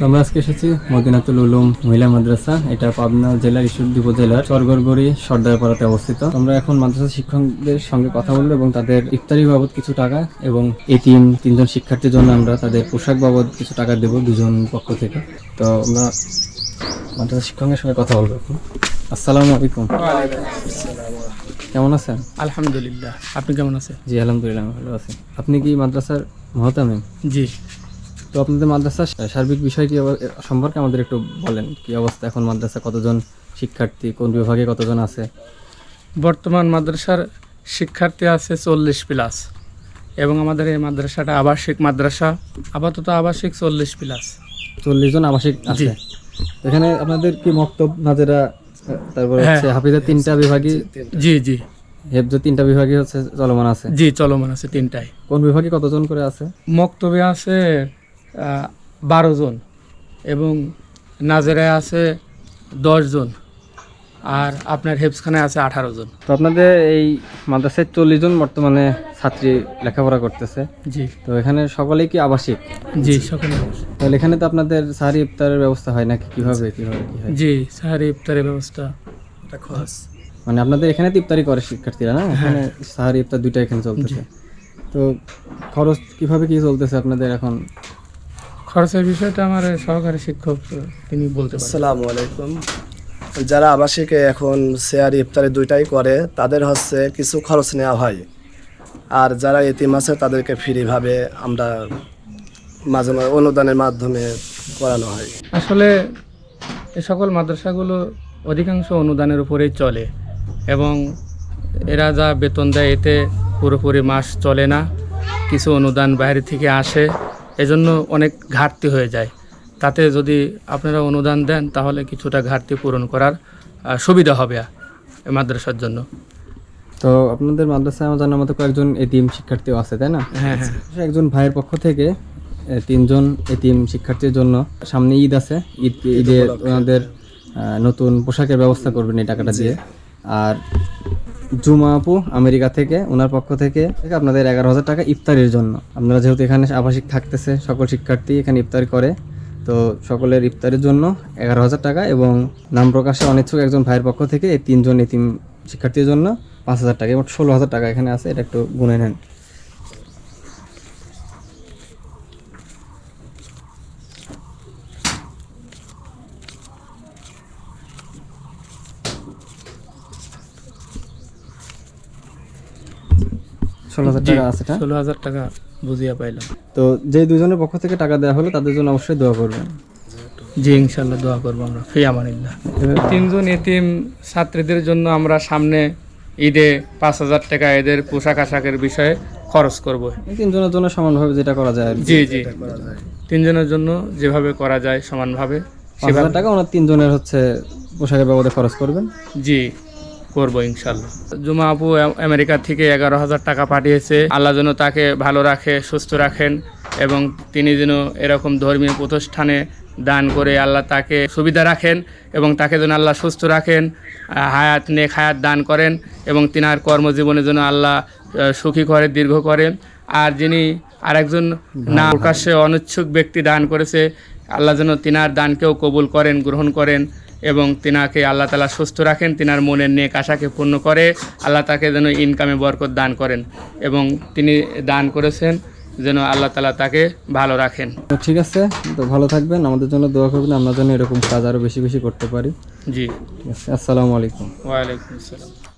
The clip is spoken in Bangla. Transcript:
আমরা আজকে এসেছি মদিনাতুল উলুম মহিলা মাদ্রাসা। এটা পাবনা জেলার ঈশ্বরদী উপজেলার চরগড়গড়ি সর্দারপাড়াতে অবস্থিত। আমরা এখন মাদ্রাসা শিক্ষকদের সঙ্গে কথা বলবো এবং তাদের ইফতারি বাবদ কিছু টাকা এবং এতিম তিনজন শিক্ষার্থীর জন্য আমরা তাদের পোশাক বাবদ কিছু টাকা দেবো দুজন পক্ষ থেকে। তো আমরা মাদ্রাসা শিক্ষকের সঙ্গে কথা বলবো এখন। আসসালামু আলাইকুম। কেমন আছেন? আলহামদুলিল্লাহ, আপনি কেমন আছেন? জি আলহামদুলিল্লাহ ভালো আছি। আপনি কি মাদ্রাসার মহতামিম? জি। তো আপনাদের মাদ্রাসার সার্বিক বিষয় কি সম্পর্কে আমাদের একটু বলেন। কি অবস্থা এখন মাদ্রাসা, কতজন শিক্ষার্থী, কোন বিভাগে কতজন আছে? বর্তমান মাদ্রাসার শিক্ষার্থী আছে 40+ এবং আমাদের এই মাদ্রাসাটা আবাসিক মাদ্রাসা, আপাতত আবাসিক 40+। 40 জন আবাসিক আছে। এখানে আপনাদের কি মক্তব, নাজেরা, তারপর হচ্ছে হাফিজা তিনটা বিভাগই? জি জি। হেফজ তিনটা বিভাগই হচ্ছে চলমান আছে? জি, চলমান আছে তিনটাই। কোন বিভাগে কতজন করে আছে? মক্তবে আছে 12 জন এবং নাজেরায় আছে 10 জন, আর আপনার হেফজখানায় আছে 18 জন। তো আপনাদের এই মাদ্রাসায় 40 জন বর্তমানে ছাত্রী লেখাপড়া করতেছে। জি। তো এখানে সকলেই কি আবাসিক? জি, সকলে। তাহলে এখানে তো আপনাদের সাহারি ইফতারের ব্যবস্থা হয় নাকি? কিভাবে কি হয়? জি, সাহারি ইফতারের ব্যবস্থা খরচ, মানে আপনাদের এখানে তো ইফতারি করে শিক্ষার্থীরা না? এখানে সাহারি ইফতার দুইটা এখানে চলতেছে। তো খরচ কিভাবে কি চলতেছে আপনাদের এখন? খরচের বিষয়টা আমার সহকারী শিক্ষক তিনি বলতে পারেন। আসসালামু আলাইকুম। যারা আবাসিকে এখন শেয়ার ইফতারি দুইটাই করে তাদের হচ্ছে কিছু খরচ নেওয়া হয়, আর যারা এতিম আছে তাদেরকে ফ্রিভাবে আমরা মাঝে মাঝে অনুদানের মাধ্যমে করানো হয়। আসলে এই সকল মাদ্রাসাগুলো অধিকাংশ অনুদানের উপরেই চলে এবং এরা যা বেতন দেয় এতে পুরোপুরি মাস চলে না, কিছু অনুদান বাইরে থেকে আসে, এজন্য অনেক ঘাটতি হয়ে যায়। তাতে যদি আপনারা অনুদান দেন তাহলে কিছুটা ঘাটতি পূরণ করার সুবিধা হবে এই মাদ্রাসার জন্য। তো আপনাদের মাদ্রাসায় আমার জানার মতো কয়েকজন এতিম শিক্ষার্থীও আছে, তাই না? হ্যাঁ হ্যাঁ। একজন ভাইয়ের পক্ষ থেকে 3 জন এতিম শিক্ষার্থীর জন্য সামনে ঈদ আছে, ঈদে ওনাদের নতুন পোশাকের ব্যবস্থা করবেন এই টাকাটা দিয়ে। আর জুমা আপু আমেরিকা থেকে, ওনার পক্ষ থেকে আপনাদের 11,000 টাকা ইফতারির জন্য। আপনারা যেহেতু এখানে আবাসিক থাকতেছে, সকল শিক্ষার্থী এখানে ইফতার করে, তো সকলের ইফতারের জন্য 11,000 টাকা এবং নাম প্রকাশে অনিচ্ছুক একজন ভাইয়ের পক্ষ থেকে এই 3 জন এতিম শিক্ষার্থীর জন্য 5,000 টাকা, মোট 16,000 টাকা এখানে আছে। এটা একটু গুনে নেন। টাকা আছে। 16,000 টাকা বুঝিয়া পাইলাম। তো যে দুজনের পক্ষ থেকে টাকা দেওয়া হলো তাদের জন্য অবশ্যই দোয়া করবেন। জি, ইনশাল্লাহ দোয়া করবো আমরা। ফি আমানিল্লাহ। 3 জন এতিম ছাত্রীদের জন্য আমরা সামনে ঈদে 5,000 টাকা এদের পোশাক আশাকের বিষয়ে খরচ করব। 3 জনের জন্য সমানভাবে যেটা করা যায়। জি জি, 3 জনের জন্য যেভাবে করা যায় সমানভাবে 5,000 টাকা ওনার 3 জনের হচ্ছে পোশাকের বাবদে খরচ করবেন। জি, করবো ইনশাল্লাহ। জুমা আপু আমেরিকা থেকে 11,000 টাকা পাঠিয়েছে। আল্লাহ যেন তাকে ভালো রাখে, সুস্থ রাখেন এবং তিনি যেন এরকম ধর্মীয় প্রতিষ্ঠানে দান করে আল্লাহ তাকে সুবিধা রাখেন এবং তাকে যেন আল্লাহ সুস্থ রাখেন, নেক হায়াত দান করেন এবং তিনার কর্মজীবনের জন্য আল্লাহ সুখী করে, দীর্ঘ করেন। আর যিনি আরেকজন না প্রকাশ্যে অনিচ্ছুক ব্যক্তি দান করেছে, আল্লাহ যেন তিনার দানকেও কবুল করেন, গ্রহণ করেন এবং তিনাকে আল্লাহ তাআলা সুস্থ রাখেন, তিনার মনের নেক আশাকে পূর্ণ করে আল্লাহ তাকে যেন ইনকামে বরকত দান করেন এবং তিনি দান করেছেন যেন আল্লাহ তাআলা তাকে ভালো রাখেন। ঠিক আছে, তো ভালো থাকবেন, আমাদের জন্য দোয়া করবেন, আমরা যেন এরকম কাজ আরও বেশি বেশি করতে পারি। জি, ঠিক আছে। আসসালামু আলাইকুম। ওয়ালাইকুম আসসালাম।